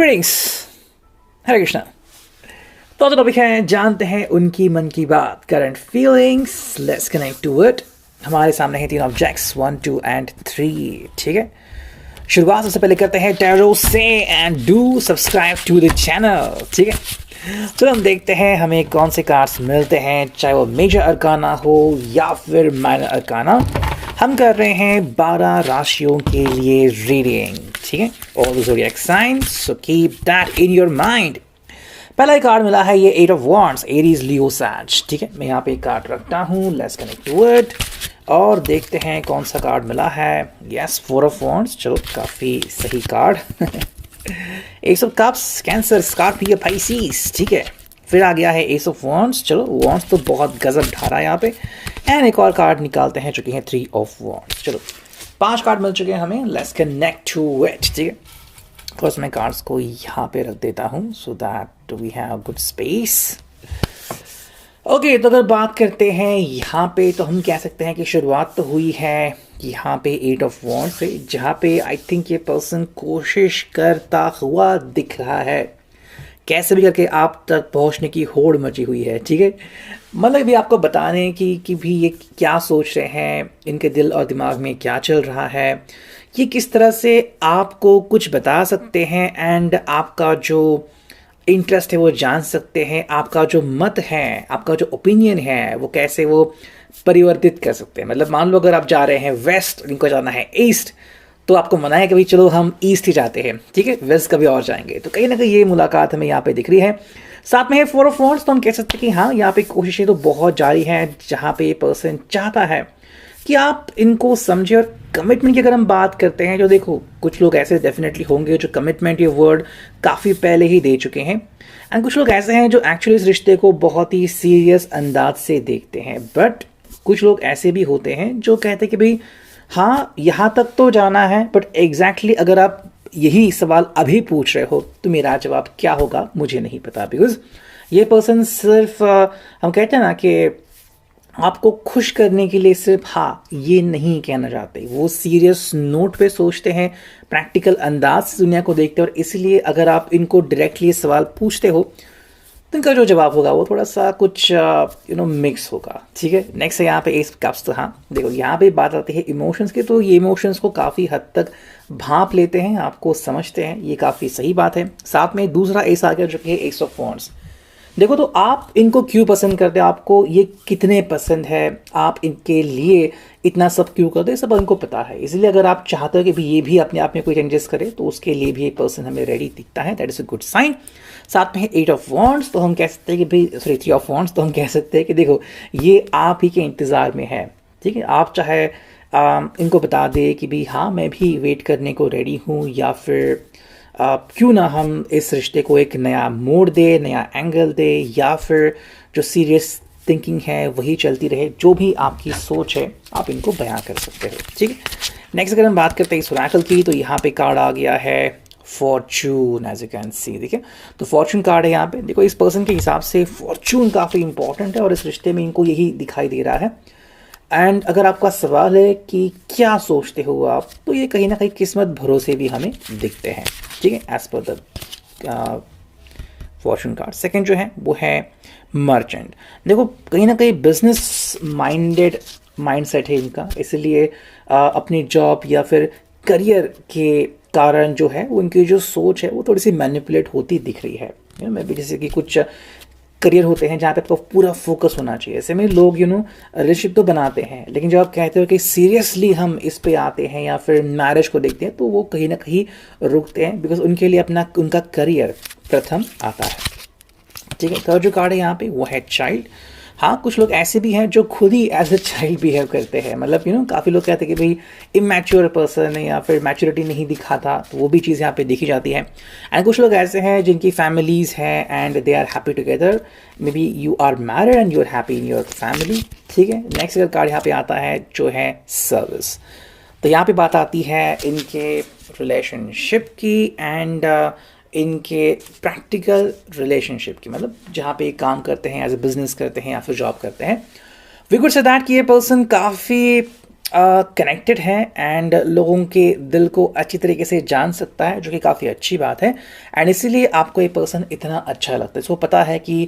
Greetings, हरे कृष्णा। तो आज topic है जानते हैं उनकी मन की बात, current feelings. Let's connect to it. हमारे सामने है 3 ऑब्जेक्ट्स 1, 2 एंड 3। ठीक है, शुरुआत सबसे पहले करते हैं टैरो से and do subscribe to the channel. ठीक है, तो हम देखते हैं हमें कौन से कार्ड्स मिलते हैं, चाहे वो मेजर अरकाना हो या फिर माइनर अरकाना। हम कर रहे हैं 12 राशियों के लिए रीडिंग। ठीक है, all the zodiac science, so keep that in your mind. पहला कार्ड मिला है ये 8 ऑफ वॉन्ड्स, एरीज लियो सैज। ठीक है, मैं यहाँ पे एक कार्ड रखता हूँ। लेट्स कनेक्ट टू इट और देखते हैं कौन सा कार्ड मिला है। यस, 4 ऑफ वॉन्ड्स, चलो काफ़ी सही card. S of cups, cancer, Scorpio, Pisces. ठीक है, फिर आ गया है एस ऑफ वॉन्ड्स। चलो वॉन्ड्स तो बहुत गजब ढा रहा है यहाँ पे। एंड एक और कार्ड निकालते हैं जो कि है 3 ऑफ वॉन्ड्स। चलो 5 कार्ड मिल चुके हैं हमें। Let's connect to it. ठीक है, फर्स्ट मैं कार्ड्स को यहाँ पे रख देता हूँ so that we have good space. Okay, तो अगर बात करते हैं यहाँ पे तो हम कह सकते हैं कि शुरुआत तो हुई है यहाँ पे 8 ऑफ वॉन्ड्स से, जहाँ पे आई थिंक ये पर्सन कोशिश करता हुआ दिख रहा है, कैसे भी करके आप तक पहुँचने की होड़ मची हुई है। ठीक है, मतलब भी आपको बताने कि भी ये क्या सोच रहे हैं, इनके दिल और दिमाग में क्या चल रहा है, ये किस तरह से आपको कुछ बता सकते हैं एंड आपका जो इंटरेस्ट है वो जान सकते हैं, आपका जो मत है, आपका जो ओपिनियन है वो कैसे वो परिवर्तित कर सकते हैं। मतलब मान लो अगर आप जा रहे हैं वेस्ट, इनको जाना है ईस्ट, तो आपको मना है कि भाई चलो हम ईस्ट ही जाते हैं। ठीक है, वेस्ट कभी और जाएंगे। तो कहीं ना कहीं ये मुलाकात हमें यहाँ पे दिख रही है। साथ में है 4 ऑफ वॉन्ड्स, तो हम कह सकते हैं कि हाँ, यहाँ पे कोशिशें तो बहुत जारी हैं, जहाँ पे ये पर्सन चाहता है कि आप इनको समझे। और कमिटमेंट की अगर हम बात करते हैं, जो देखो कुछ लोग ऐसे डेफिनेटली होंगे जो कमिटमेंट ये वर्ड काफ़ी पहले ही दे चुके हैं, एंड कुछ लोग ऐसे हैं जो एक्चुअली इस रिश्ते को बहुत ही सीरियस अंदाज से देखते हैं। बट कुछ लोग ऐसे भी होते हैं जो कहते हैं कि भाई हाँ, यहाँ तक तो जाना है, बट एग्जैक्टली अगर आप यही सवाल अभी पूछ रहे हो तो मेरा जवाब क्या होगा मुझे नहीं पता। बिकॉज ये पर्सन सिर्फ हम कहते हैं ना कि आपको खुश करने के लिए सिर्फ हाँ ये नहीं कहना चाहते, वो सीरियस नोट पे सोचते हैं, प्रैक्टिकल अंदाज से दुनिया को देखते हैं। और इसलिए अगर आप इनको डायरेक्टली ये सवाल पूछते हो तो इनका जो जवाब होगा वो थोड़ा सा कुछ मिक्स होगा। ठीक है, नेक्स्ट है यहाँ पे एस कप्स। तो हाँ देखो, यहाँ पे बात आती है इमोशंस की, तो ये इमोशंस को काफ़ी हद तक भांप लेते हैं, आपको समझते हैं, ये काफ़ी सही बात है। साथ में दूसरा एस आ गया जो कि है एस ऑफ वॉन्ड्स। देखो, तो आप इनको क्यों पसंद करते हैं, आपको ये कितने पसंद है, आप इनके लिए इतना सब क्यों करते हैं, सब इनको पता है। इसलिए अगर आप चाहते हो कि भी ये भी अपने आप में कोई चेंजेस करे तो उसके लिए भी एक पर्सन हमें रेडी दिखता है, that is a good sign. साथ में है 8 ऑफ वॉन्ड्स, तो हम कह सकते हैं कि भाई 3 ऑफ वॉन्ड्स, तो हम कह सकते हैं कि देखो ये आप ही के इंतज़ार में है। ठीक है, आप चाहे इनको बता दे कि भाई हाँ मैं भी वेट करने को रेडी हूँ, या फिर क्यों ना हम इस रिश्ते को एक नया मोड़ दे, नया एंगल दे, या फिर जो सीरियस थिंकिंग है वही चलती रहे, जो भी आपकी सोच है आप इनको बयां कर सकते हो। ठीक है, नेक्स्ट अगर हम बात करते हैं इस ओरेकल की, तो यहाँ पे कार्ड आ गया है fortune, as you can see. देखिए, तो फॉर्चून कार्ड है यहाँ पे। देखो, इस पर्सन के हिसाब से फॉर्चून काफ़ी इंपॉर्टेंट है और इस रिश्ते में इनको यही दिखाई दे रहा है। एंड अगर आपका सवाल है कि क्या सोचते हो आप, तो ये कहीं ना कहीं किस्मत भरोसे भी हमें दिखते हैं। ठीक है, as per the Fortune card. Second जो है वो है मर्चेंट। देखो, कहीं ना कहीं बिजनेस माइंडेड माइंडसेट है इनका, इसलिए अपनी जॉब या फिर करियर के कारण जो है वो इनकी जो सोच है वो थोड़ी सी मैनिपुलेट होती दिख रही है। मैं भी जैसे कि कुछ करियर होते हैं जहाँ पे आपको पूरा फोकस होना चाहिए, ऐसे में लोग रिलेशनशिप तो बनाते हैं, लेकिन जब आप कहते हो कि सीरियसली हम इस पे आते हैं या फिर मैरिज को देखते हैं, तो वो कहीं ना कहीं रुकते हैं, बिकॉज उनके लिए उनका करियर प्रथम आता है। ठीक है, थर्ड जो कार्ड है यहाँ पे वो है चाइल्ड। हाँ, कुछ लोग ऐसे भी हैं जो खुद ही एज ए चाइल्ड बिहेव करते हैं। मतलब काफ़ी लोग कहते हैं कि भाई इमैच्योर पर्सन है या फिर मैच्योरिटी नहीं दिखाता, तो वो भी चीज़ यहाँ पे देखी जाती है। एंड कुछ लोग ऐसे हैं जिनकी फैमिलीज़ हैं and they are happy together, maybe you are married and you are happy in your family. ठीक है, नेक्स्ट अगर कार्ड यहाँ पे आता है जो है सर्विस, तो यहाँ पे बात आती है इनके रिलेशनशिप की एंड इनके प्रैक्टिकल रिलेशनशिप की, मतलब जहाँ पे काम करते हैं, एज ए बिजनेस करते हैं या फिर जॉब करते हैं। वी कुड से दैट कि ये पर्सन काफ़ी कनेक्टेड है एंड लोगों के दिल को अच्छी तरीके से जान सकता है, जो कि काफ़ी अच्छी बात है। एंड इसीलिए आपको ये पर्सन इतना अच्छा लगता है। सो पता है कि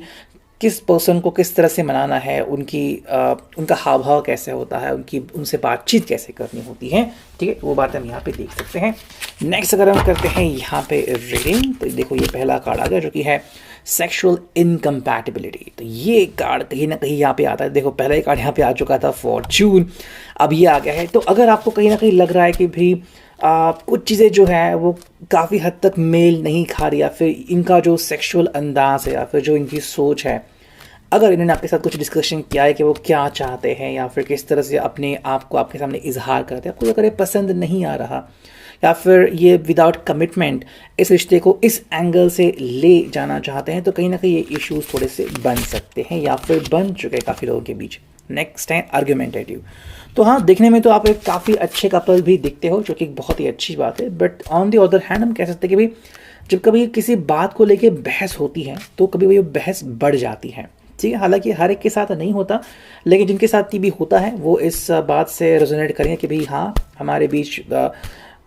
किस पर्सन को किस तरह से मनाना है, उनका हाव भाव कैसे होता है, उनसे बातचीत कैसे करनी होती है। ठीक है, वो बात हम यहाँ पे देख सकते हैं। नेक्स्ट अगर हम करते हैं यहाँ पे रीडिंग, तो देखो ये पहला कार्ड आ गया जो कि है सेक्सुअल इनकम्पैटिबिलिटी। तो ये कार्ड कहीं ना कहीं यहाँ पे आता है। देखो पहला ही कार्ड यहाँ पे आ चुका था फॉर्च्यून, अब ये आ गया है। तो अगर आपको कहीं ना कहीं लग रहा है कि भाई कुछ चीज़ें जो है वो काफ़ी हद तक मेल नहीं खा रही, या फिर इनका जो सेक्सुअल अंदाज है या फिर जो इनकी सोच है, अगर इन्होंने आपके साथ कुछ डिस्कशन किया है कि वो क्या चाहते हैं या फिर किस तरह से अपने आप को आपके सामने इजहार करते हैं, आपको अगर ये पसंद नहीं आ रहा या फिर ये विदाउट कमिटमेंट इस रिश्ते को इस एंगल से ले जाना चाहते हैं, तो कहीं ना कहीं ये इश्यूज थोड़े से बन सकते हैं या फिर बन चुके हैं काफ़ी लोगों के बीच। नेक्स्ट है आर्ग्यूमेंटेटिव। तो हाँ, दिखने में तो आप एक काफ़ी अच्छे कपल भी दिखते हो, जो कि बहुत ही अच्छी बात है। But on the other hand हम कह सकते हैं कि भाई जब कभी किसी बात को लेके बहस होती है तो कभी वो बहस बढ़ जाती है। ठीक है, हालांकि हर एक के साथ नहीं होता, लेकिन जिनके साथ भी होता है वो इस बात से रेजोनेट करेंगे कि भाई हाँ, हमारे बीच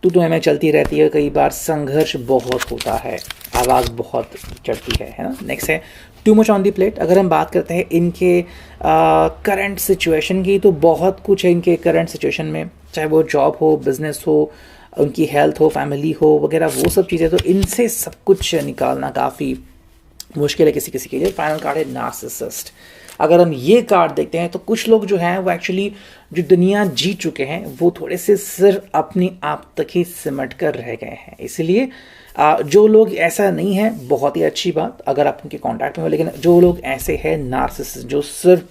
तू मैं चलती रहती है, कई बार संघर्ष बहुत होता है, आवाज़ बहुत चढ़ती है ना। नेक्स्ट है too much on the plate. अगर हम बात करते हैं इनके करंट सिचुएशन की, तो बहुत कुछ है इनके करंट सिचुएशन में, चाहे वो जॉब हो, बिजनेस हो, उनकी हेल्थ हो, फैमिली हो वगैरह, वो सब चीज़ें। तो इनसे सब कुछ निकालना काफ़ी मुश्किल है किसी किसी के लिए। फाइनल कार्ड है नार्सिसिस्ट। अगर हम ये कार्ड देखते हैं तो कुछ लोग जो हैं वो एक्चुअली जो दुनिया जी चुके हैं वो थोड़े से सिर्फ अपने आप तक ही सिमट कर रह गए हैं। इसलिए जो लोग ऐसा नहीं है, बहुत ही अच्छी बात अगर आप उनके कांटेक्ट में हो, लेकिन जो लोग ऐसे हैं नार्सिसिस्ट, जो सिर्फ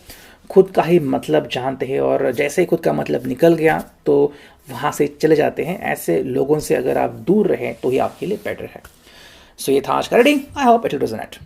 खुद का ही मतलब जानते हैं और जैसे ही खुद का मतलब निकल गया तो वहाँ से चले जाते हैं, ऐसे लोगों से अगर आप दूर रहें तो ही आपके लिए बेटर है। सो ये था आज का reading. I hope it was it.